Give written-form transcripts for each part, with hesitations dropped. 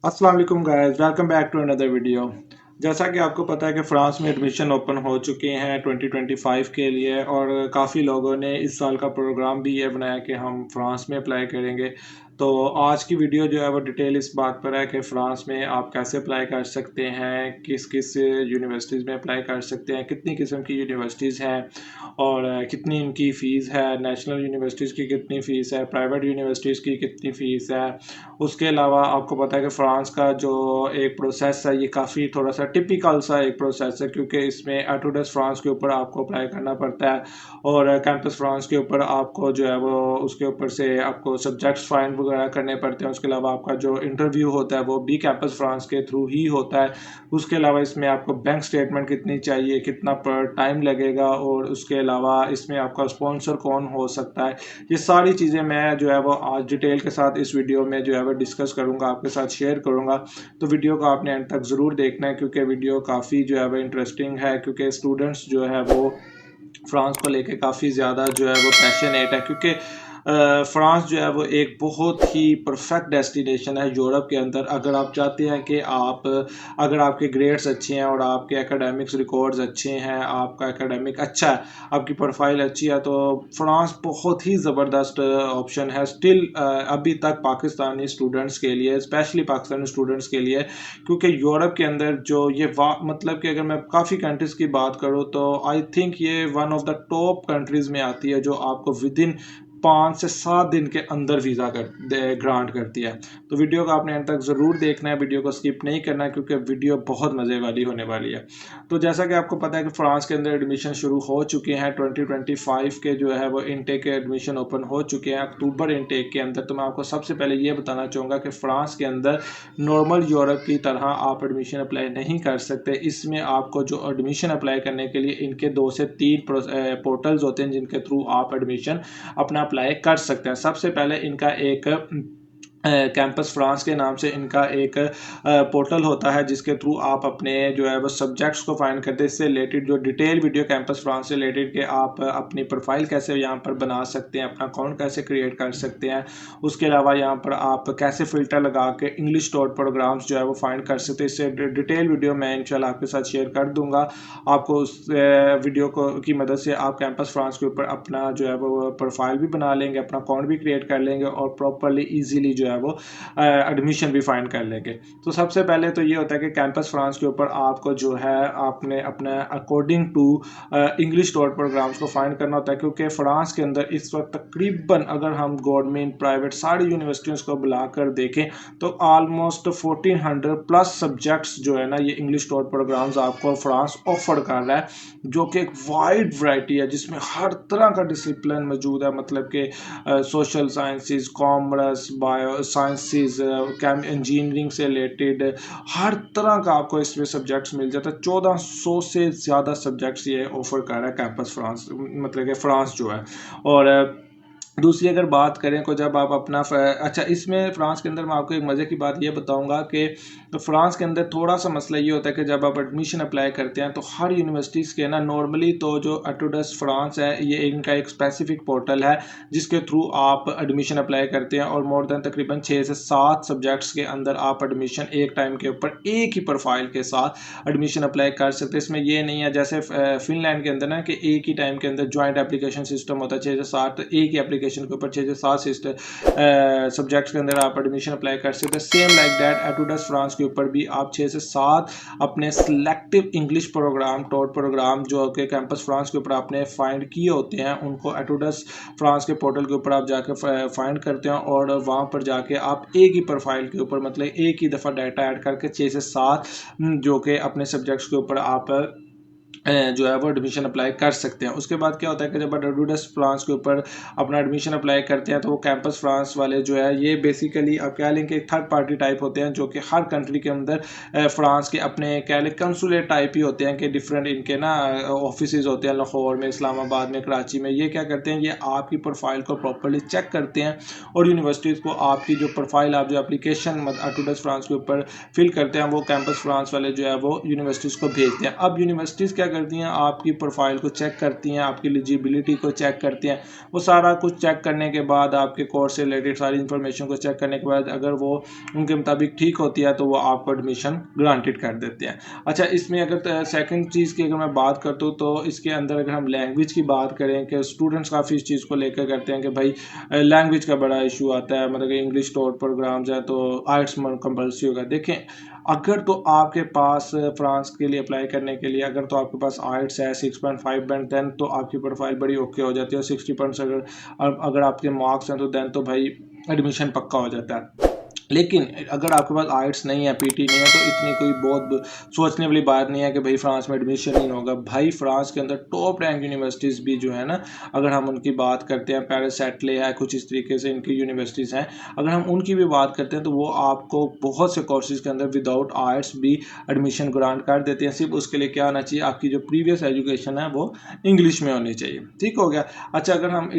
अस्सलाम वालेकुम guys, welcome back to another video. जैसा कि आपको पता है कि फ़्रांस में एडमिशन ओपन हो चुके हैं 2025 के लिए, और काफ़ी लोगों ने इस साल का प्रोग्राम भी ये बनाया कि हम फ़्रांस में अप्लाई करेंगे। तो आज की वीडियो जो है वो डिटेल इस बात पर है कि फ़्रांस में आप कैसे अप्लाई कर सकते हैं, किस किस यूनिवर्सिटीज़ में अप्लाई कर सकते हैं, कितनी किस्म की यूनिवर्सिटीज़ हैं और कितनी इनकी फ़ीस है, नेशनल यूनिवर्सिटीज़ की कितनी फ़ीस है, प्राइवेट यूनिवर्सिटीज़ की कितनी फ़ीस है। उसके अलावा आपको पता है कि फ़्रांस का जो एक प्रोसेस है ये काफ़ी थोड़ा सा टिपिकल सा एक प्रोसेस है, क्योंकि इसमें एटोडस फ्रांस के ऊपर आपको अप्लाई करना पड़ता है और कैंपस फ्रांस के ऊपर आपको जो है वो उसके ऊपर से आपको सब्जेक्ट्स फाइंड वगैरह करने पड़ते हैं। उसके अलावा आपका जो इंटरव्यू होता है वो भी कैंपस फ्रांस के थ्रू ही होता है। उसके अलावा इसमें आपको बैंक स्टेटमेंट कितनी चाहिए, कितना पर टाइम लगेगा, और उसके अलावा इसमें आपका स्पॉन्सर कौन हो सकता है, ये सारी चीज़ें मैं जो है वो आज डिटेल के साथ इस वीडियो में जो है वो डिस्कस करूँगा, आपके साथ शेयर करूँगा। तो वीडियो को आपने एंड तक ज़रूर देखना है, क्योंकि वीडियो काफ़ी जो है वो इंटरेस्टिंग है, क्योंकि स्टूडेंट्स जो है वो फ्रांस को लेके काफ़ी ज़्यादा जो है वो पैशनेट है, क्योंकि फ्रांस जो है वो एक बहुत ही परफेक्ट डेस्टिनेशन है यूरोप के अंदर। अगर आप चाहते हैं कि अगर आपके ग्रेड्स अच्छे हैं और आपके एकेडमिक्स रिकॉर्ड्स अच्छे हैं, आपका एकेडमिक अच्छा है, आपकी प्रोफाइल अच्छी है, तो फ्रांस बहुत ही ज़बरदस्त ऑप्शन है स्टिल अभी तक पाकिस्तानी स्टूडेंट्स के लिए, स्पेशली पाकिस्तानी स्टूडेंट्स के लिए। क्योंकि यूरोप के अंदर जो ये मतलब कि अगर मैं काफ़ी कंट्रीज़ की बात करूँ तो आई थिंक ये one of the top countries में आती है, जो आपको विद इन 5 से 7 दिन के अंदर वीज़ा ग्रांट करती है। तो वीडियो को आपने अंत तक ज़रूर देखना है, वीडियो को स्किप नहीं करना है, क्योंकि वीडियो बहुत मज़े वाली होने वाली है। तो जैसा कि आपको पता है कि फ़्रांस के अंदर एडमिशन शुरू हो चुके हैं, 2025 के जो है वो इनटेक के एडमिशन ओपन हो चुके हैं अक्टूबर इनटेक के अंदर। तो मैं आपको सबसे पहले ये बताना चाहूँगा कि फ़्रांस के अंदर नॉर्मल यूरोप की तरह आप एडमिशन अप्लाई नहीं कर सकते। इसमें आपको जो एडमिशन अप्लाई करने के लिए इनके 2 से 3 पोर्टल्स होते हैं, जिनके थ्रू आप एडमिशन अपना अप्लाई कर सकते हैं। सबसे पहले इनका एक कैंपस फ्रांस के नाम से इनका एक पोर्टल होता है, जिसके थ्रू आप अपने जो है वो सब्जेक्ट्स को फाइंड करते हैं। इससे रिलेटेड जो डिटेल वीडियो कैंपस फ्रांस से रिलेटेड के आप अपनी प्रोफाइल कैसे यहाँ पर बना सकते हैं, अपना अकाउंट कैसे क्रिएट कर सकते हैं। उसके अलावा यहाँ पर आप कैसे फ़िल्टर लगा के इंग्लिश टॉट प्रोग्राम्स जो है वो फाइंड कर सकते हैं। इससे डिटेल वीडियो मैं इंशाल्लाह आपके साथ शेयर कर दूंगा। आपको उस वीडियो को की मदद से आप कैंपस फ्रांस के ऊपर अपना जो है वो प्रोफाइल भी बना लेंगे, अपना अकाउंट भी क्रिएट कर लेंगे और प्रॉपरली ईजिली जो है वो एडमिशन भी फाइंड कर लेंगे। तो सबसे पहले तो ये होता है कि कैंपस फ्रांस के ऊपर आपको जो है आपने अपना according to English taught programs को फाइंड करना होता है, क्योंकि फ्रांस के अंदर इस वक्त तकरीबन अगर हम गवर्नमेंट प्राइवेट सारी यूनिवर्सिटीज़ को बुलाकर देखें तो ऑलमोस्ट 1400 प्लस सब्जेक्ट्स जो है ना ये इंग्लिश टॉट प्रोग्राम्स आपको फ्रांस ऑफर कर रहा है, जो कि एक वाइड वैरायटी है, जिसमें हर तरह का डिसिप्लिन मौजूद है। मतलब कि social sciences, commerce, bio sciences, engineering से रिलेटेड हर तरह का आपको इसमें सब्जेक्ट्स मिल जाता है। 1400 से ज़्यादा सब्जेक्ट्स ये ऑफर कर रहा है कैंपस फ्रांस, मतलब कि फ्रांस जो है। और दूसरी अगर बात करें को जब आप अपना अच्छा, इसमें फ्रांस के अंदर मैं आपको एक मज़े की बात ये बताऊंगा कि फ्रांस के अंदर थोड़ा सा मसला ये होता है कि जब आप एडमिशन अप्लाई करते हैं तो हर यूनिवर्सिटीज़ के ना नॉर्मली तो जो एटोडस फ्रांस है ये इनका एक स्पेसिफिक पोर्टल है, जिसके थ्रू आप एडमिशन अप्लाई करते हैं और मोर देन तकरीबन 6 से 7 सब्जेक्ट्स के अंदर आप एडमिशन एक टाइम के ऊपर एक ही प्रोफाइल के साथ एडमिशन अप्लाई कर सकते हैं। इसमें ये नहीं है जैसे फिनलैंड के अंदर ना कि एक ही टाइम के अंदर ज्वाइंट एप्लीकेशन सिस्टम होता है, 6 से 7 एक ही एप्लीकेशन के ऊपर 6 से 7 सब्जेक्ट्स के अंदर आप एडमिशन अप्लाई कर सकते हैं। सेम लाइक दैट एटोडस फ्रांस के ऊपर भी आप 6 से 7 अपने selective English program taught program जो कि कैंपस फ्रांस के ऊपर आपने फाइंड किए होते हैं, उनको एटोडस फ्रांस के पोर्टल के ऊपर आप जाके फाइंड करते हैं और वहाँ पर जाके आप एक ही प्रोफाइल के ऊपर मतलब एक ही दफ़ा डाटा ऐड करके 6 से 7 जो कि अपने सब्जेक्ट्स के ऊपर आप जो है वो एडमिशन अप्लाई कर सकते हैं। उसके बाद क्या होता है कि जब आप एटोडस फ्रांस के ऊपर अपना एडमिशन अप्लाई करते हैं तो वो कैंपस फ्रांस वाले जो है ये बेसिकली आप कह लें कि थर्ड पार्टी टाइप होते हैं, जो कि हर कंट्री के अंदर फ्रांस के अपने कह लें कंसुलेट टाइप ही होते हैं कि डिफरेंट इनके ना ऑफिस होते हैं, लाहौर में, इस्लामाबाद में, कराची में। ये क्या करते हैं, ये आपकी प्रोफाइल को प्रॉपरली चेक करते हैं और यूनिवर्सिटीज़ को आपकी जो प्रोफाइल आप जो एप्लीकेशन एटोडस फ्रांस के ऊपर फिल करते हैं वो कैंपस फ्रांस वाले जो है वो यूनिवर्सिटीज़ को भेजते हैं। अब यूनिवर्सिटीज़ क्या करती हैं, आपकी प्रोफाइल को चेक करती हैं, आपकी एलिजिबिलिटी को चेक करती हैं। वो सारा कुछ चेक करने के बाद, आपके कोर्स से रिलेटेड सारी इन्फॉर्मेशन को चेक करने के बाद अगर वो उनके मुताबिक ठीक होती है तो वो आपको एडमिशन ग्रांटेड कर देते हैं। अच्छा, इसमें अगर सेकंड चीज़ की अगर मैं बात करता हूँ तो इसके अंदर अगर हम लैंग्वेज की बात करें कि स्टूडेंट्स काफ़ी इस चीज़ को लेकर करते हैं कि भाई लैंग्वेज का बड़ा इशू आता है, मतलब कि इंग्लिश टोर प्रोग्राम्स है तो आइट्स कंपल्सरी होगा। देखें, अगर तो आपके पास फ्रांस के लिए अप्लाई करने के लिए अगर तो आपके पास आइट्स है 6.5 बैंड, देन तो आपकी प्रोफाइल बड़ी ओके हो जाती है। और 60% अगर आपके मार्क्स हैं तो देन तो भाई एडमिशन पक्का हो जाता है। लेकिन अगर आपके पास आइट्स नहीं है, पीटी नहीं है, तो इतनी कोई बहुत सोचने वाली बात नहीं है कि भाई फ्रांस में एडमिशन नहीं होगा। भाई फ्रांस के अंदर टॉप रैंक यूनिवर्सिटीज़ भी जो है ना, अगर हम उनकी बात करते हैं, पेरिस सैटले है, कुछ इस तरीके से इनकी यूनिवर्सिटीज़ हैं, अगर हम उनकी भी बात करते हैं तो वो आपको बहुत से कोर्सेज के अंदर विदाउट आइट्स भी एडमिशन ग्रांट कर देते हैं। सिर्फ उसके लिए क्या होना चाहिए, आपकी जो प्रीवियस एजुकेशन है वो इंग्लिश में होनी चाहिए। ठीक हो गया। अच्छा, अगर हम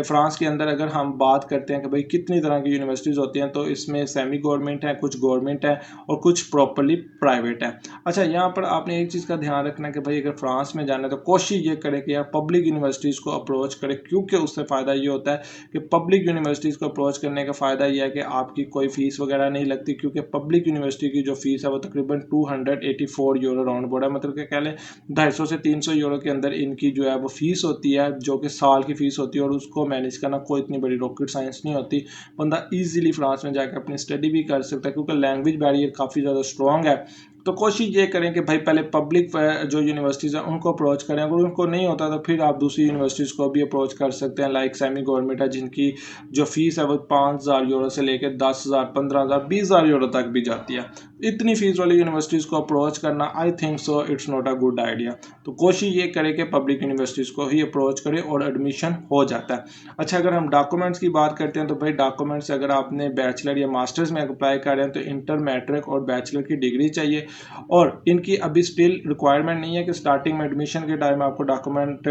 फ्रांस के अंदर अगर हम बात करते हैं कि भाई कितनी तरह की यूनिवर्सिटीज़ होती हैं, तो इसमें सेमी गवर्नमेंट है, कुछ गवर्नमेंट है और कुछ प्रॉपरली प्राइवेट है। अच्छा, यहाँ पर आपने एक चीज़ का ध्यान रखना है कि भाई अगर फ्रांस में जाना है तो कोशिश ये करें कि यार पब्लिक यूनिवर्सिटीज़ को अप्रोच करें, क्योंकि उससे फ़ायदा ये होता है कि पब्लिक यूनिवर्सिटीज़ को अप्रोच करने का फ़ायदा ये है कि आपकी कोई फ़ीस वगैरह नहीं लगती, क्योंकि पब्लिक यूनिवर्सिटी की जो फ़ीस है वो तकरीबन 284 यूरो राउंड बोर्ड है, मतलब कि कह लें 250 से 300 यूरो के अंदर इनकी जो है वो फ़ीस होती है, जो कि साल की फ़ीस होती है। और उसको मैनेज करना कोई इतनी बड़ी रॉकेट साइंस नहीं होती, बंदा ईजिली फ्रांस में जाकर अपनी स्टडी भी कर सकता है, क्योंकि लैंग्वेज बैरियर काफ़ी ज़्यादा स्ट्रॉन्ग है। तो कोशिश ये करें कि भाई पहले पब्लिक जो यूनिवर्सिटीज़ हैं उनको अप्रोच करें, अगर उनको नहीं होता तो फिर आप दूसरी यूनिवर्सिटीज़ को भी अप्रोच कर सकते हैं, लाइक सेमी गवर्नमेंट है, जिनकी जो फीस है वो 5,000 यूरो से लेकर 10,000, 15,000, 20,000 यूरो तक भी जाती है। इतनी फीस वाली यूनिवर्सिटीज़ को अप्रोच करना, I think so it's not a good idea. तो कोशिश ये करें कि पब्लिक यूनिवर्सिटीज़ को ही अप्रोच करें और एडमिशन हो जाता है। अच्छा, अगर हम डॉक्यूमेंट्स की बात करते हैं तो भाई डॉक्यूमेंट्स अगर आपने बैचलर या मास्टर्स में अप्लाई कर रहे हैं तो इंटर, मैट्रिक और बैचलर की डिग्री चाहिए। और इनकी अभी स्टिल रिक्वायरमेंट नहीं है कि स्टार्टिंग में एडमिशन के टाइम आपको डॉक्यूमेंट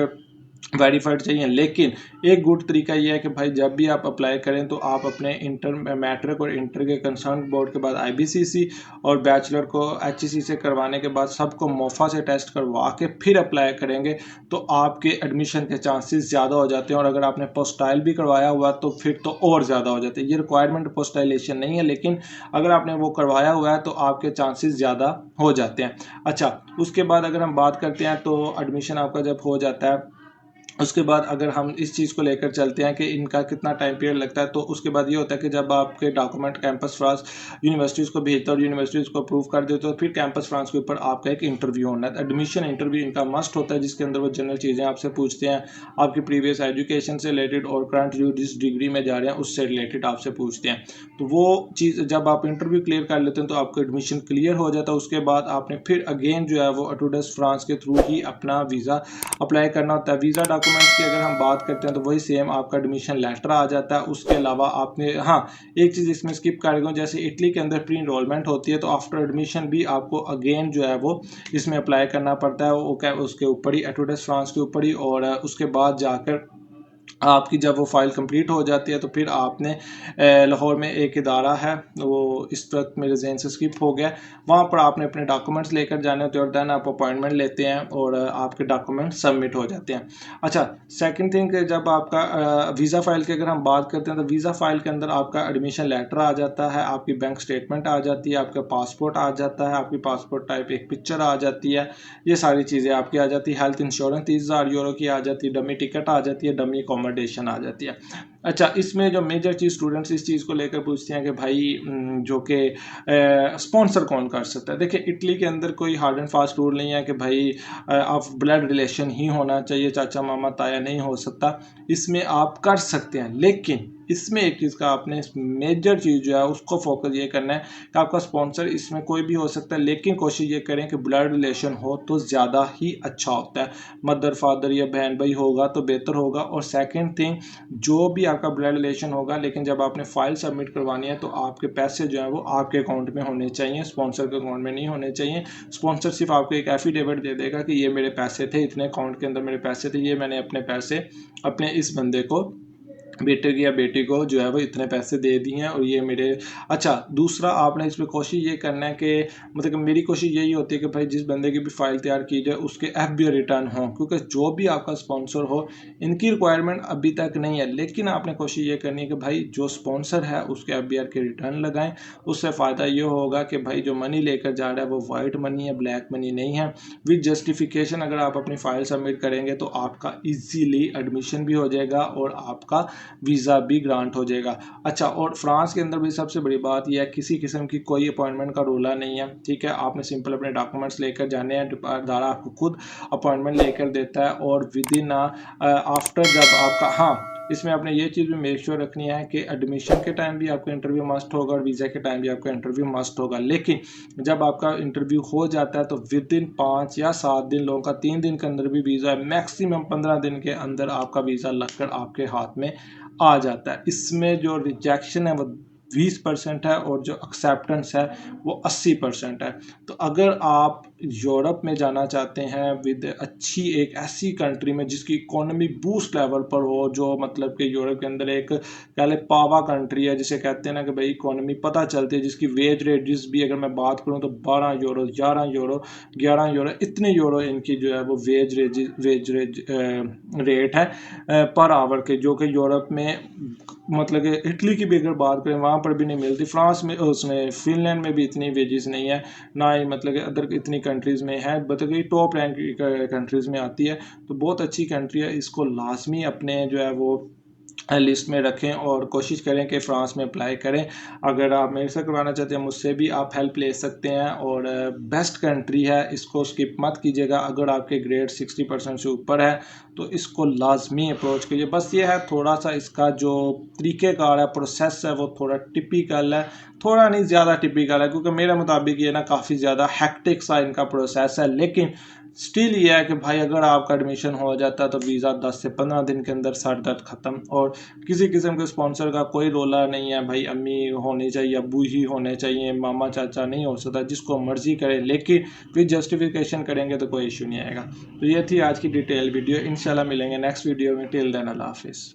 वेरीफाइड चाहिए, लेकिन एक गुड तरीका यह है कि भाई जब भी आप अप्लाई करें तो आप अपने इंटर, मैट्रिक और इंटर के कंसर्न बोर्ड के बाद IBCC और बैचलर को HEC से करवाने के बाद सबको मोफा से टेस्ट करवा के फिर अप्लाई करेंगे तो आपके एडमिशन के चांसेस ज़्यादा हो जाते हैं। और अगर आपने पोस्टाइल भी करवाया हुआ तो फिर तो और ज़्यादा हो जाते हैं। ये रिक्वायरमेंट पोस्टाइलेशन नहीं है, लेकिन अगर आपने वो करवाया हुआ है तो आपके चांसेस ज़्यादा हो जाते हैं। अच्छा, उसके बाद अगर हम बात करते हैं तो एडमिशन आपका जब हो जाता है, उसके बाद अगर हम इस चीज़ को लेकर चलते हैं कि इनका कितना टाइम पीरियड लगता है, तो उसके बाद ये होता है कि जब आपके डॉक्यूमेंट कैंपस फ्रांस यूनिवर्सिटीज़ को भेजते हैं और यूनिवर्सिटीज़ को अप्रूव कर देते हो, तो फिर कैंपस फ्रांस के ऊपर आपका एक इंटरव्यू होना है। एडमिशन इंटरव्यू इनका मस्ट होता है, जिसके अंदर वो जनरल चीज़ें आपसे पूछते हैं, आपकी प्रीवियस एजुकेशन से रिलेटेड और करंट जो जिस डिग्री में जा रहे हैं उससे रिलेटेड आपसे पूछते हैं। तो वो चीज़ जब आप इंटरव्यू क्लियर कर लेते हैं तो आपका एडमिशन क्लियर हो जाता है। उसके बाद आपने फिर अगेन जो है वो एटुडस फ्रांस के थ्रू ही अपना वीज़ा अप्लाई करना होता है। वीज़ा डॉक्यूमेंट्स की अगर हम बात करते हैं तो वही सेम आपका एडमिशन लेटर आ जाता है। उसके अलावा आपने, हाँ, एक चीज़ इसमें स्किप कर दूँ, जैसे इटली के अंदर प्री इनरोलमेंट होती है तो आफ्टर एडमिशन भी आपको अगेन जो है वो इसमें अप्लाई करना पड़ता है, वो क्या उसके ऊपर ही, एटुडस फ्रांस के ऊपर ही। और उसके बाद जाकर आपकी जब वो फाइल कंप्लीट हो जाती है तो फिर आपने लाहौर में एक इदारा है, वो इस वक्त मेरे जहन से स्किप हो गया, वहाँ पर आपने अपने डॉक्यूमेंट्स लेकर जाने होते हैं और दैन आप अपॉइंटमेंट लेते हैं और आपके डॉक्यूमेंट सबमिट हो जाते हैं। अच्छा, सेकंड थिंग, जब आपका वीज़ा फाइल की अगर हम बात करते हैं तो वीज़ा फाइल के अंदर आपका एडमिशन लेटर आ जाता है, आपकी बैंक स्टेटमेंट आ जाती है, आपका पासपोर्ट आ जाता है, आपकी पासपोर्ट टाइप एक पिक्चर आ जाती है, ये सारी चीज़ें आपकी आ जाती है। हेल्थ इंश्योरेंस 30,000 यूरो की आ जाती है, डमी टिकट आ जाती है, डमी अकोमोडेशन आ जाती है। अच्छा, इसमें जो मेजर चीज़ स्टूडेंट्स इस चीज़ को लेकर पूछते हैं कि भाई जो कि स्पॉन्सर कौन कर सकता है। देखिए, इटली के अंदर कोई हार्ड एंड फास्ट रूल नहीं है कि भाई आप ब्लड रिलेशन ही होना चाहिए, चाचा मामा ताया नहीं हो सकता। इसमें आप कर सकते हैं, लेकिन इसमें एक चीज़ का आपने मेजर चीज़ जो है उसको फोकस ये करना है कि आपका स्पॉन्सर इसमें कोई भी हो सकता है, लेकिन कोशिश ये करें कि ब्लड रिलेशन हो तो ज़्यादा ही अच्छा होता है। मदर फादर या बहन भाई होगा तो बेहतर होगा। और सेकंड थिंग, जो भी आपका ब्लड रिलेशन होगा, लेकिन जब आपने फाइल सबमिट करवानी है तो आपके पैसे जो है वो आपके अकाउंट में होने चाहिए, स्पॉन्सर के अकाउंट में नहीं होने चाहिए। स्पॉन्सर सिर्फ आपको एक एफिडेविट दे देगा कि ये मेरे पैसे थे, इतने अकाउंट के अंदर मेरे पैसे थे, ये मैंने अपने पैसे अपने इस बंदे को बेटे की या बेटी को जो है वो इतने पैसे दे दिए हैं और ये मेरे। अच्छा, दूसरा आपने इसमें कोशिश ये करना है कि मतलब कि मेरी कोशिश यही होती है कि भाई जिस बंदे की भी फाइल तैयार की जाए उसके FBO रिटर्न हो, क्योंकि जो भी आपका स्पॉन्सर हो इनकी रिक्वायरमेंट अभी तक नहीं है, लेकिन आपने कोशिश ये करनी है कि भाई जो स्पॉन्सर है उसके FBR के रिटर्न लगाएं। उससे फ़ायदा ये होगा कि भाई जो मनी लेकर जा रहा है वो वाइट मनी है, ब्लैक मनी नहीं है। विद जस्टिफिकेशन अगर आप अपनी फाइल सबमिट करेंगे तो आपका ईजीली एडमिशन भी हो जाएगा और आपका वीज़ा भी ग्रांट हो जाएगा। अच्छा, और फ्रांस के अंदर भी सबसे बड़ी बात यह है किसी किस्म की कोई अपॉइंटमेंट का रोला नहीं है, ठीक है। आपने सिंपल अपने डॉक्यूमेंट्स लेकर जाने हैं, अदारा आपको खुद अपॉइंटमेंट लेकर देता है और विद इन आफ्टर जब आपका, हाँ इसमें आपने ये चीज़ भी मेक श्योर रखनी है कि एडमिशन के टाइम भी आपका इंटरव्यू मस्ट होगा और वीज़ा के टाइम भी आपका इंटरव्यू मस्ट होगा। लेकिन जब आपका इंटरव्यू हो जाता है तो विद इन 5 या 7 दिन, लोगों का 3 दिन के अंदर भी वीज़ा, मैक्सिमम 15 दिन के अंदर आपका वीज़ा लगकर आपके हाथ में आ जाता है। इसमें जो रिजेक्शन है वो 20% है और जो एक्सेप्टेंस है वो 80% है। तो अगर आप यूरोप में जाना चाहते हैं विद अच्छी एक ऐसी कंट्री में जिसकी इकोनॉमी बूस्ट लेवल पर हो, जो मतलब कि यूरोप के अंदर एक कह ले पावा कंट्री है जिसे कहते हैं ना कि भाई इकोनॉमी पता चलती है, जिसकी वेज रेट्स भी अगर मैं बात करूं तो 12 यूरो, 11 यूरो, 11 यूरो, इतने यूरो इनकी जो है वो वेज रेट है पर आवर के, जो कि यूरोप में मतलब कि इटली की भी अगर बात करें वहाँ पर भी नहीं मिलती। फ्रांस में, उसमें फिनलैंड में भी इतनी वेजेस नहीं है, ना ही मतलब कि अदर इतनी कंट्रीज़ में है, मतलब कि टॉप रैंक कंट्रीज़ में आती है। तो बहुत अच्छी कंट्री है, इसको लाजमी अपने जो है वो लिस्ट में रखें और कोशिश करें कि फ्रांस में अप्लाई करें। अगर आप मेरे से करवाना चाहते हैं मुझसे भी आप हेल्प ले सकते हैं और बेस्ट कंट्री है, इसको स्किप मत कीजिएगा। अगर आपके ग्रेड 60% से ऊपर है तो इसको लाजमी अप्रोच कीजिए। बस ये है थोड़ा सा इसका जो तरीक़ेकार है, प्रोसेस है, वो थोड़ा टिपिकल है, थोड़ा नहीं ज़्यादा टिपिकल है, क्योंकि मेरे मुताबिक ये ना काफ़ी ज़्यादा हैक्टिक सा इनका प्रोसेस है। लेकिन स्टिल ये है कि भाई अगर आपका एडमिशन हो जाता है तो वीज़ा 10 से 15 दिन के अंदर सर दर्द ख़त्म। और किसी किस्म के स्पॉन्सर का कोई रोला नहीं है भाई, अम्मी होनी चाहिए, अबू ही होने चाहिए, मामा चाचा नहीं हो सकता, जिसको मर्जी करें, लेकिन फिर जस्टिफिकेशन करेंगे तो कोई इशू नहीं आएगा। तो ये थी आज की डिटेल वीडियो, इंशाल्लाह मिलेंगे नेक्स्ट वीडियो में। टिल देन अल्लाह हाफिज़।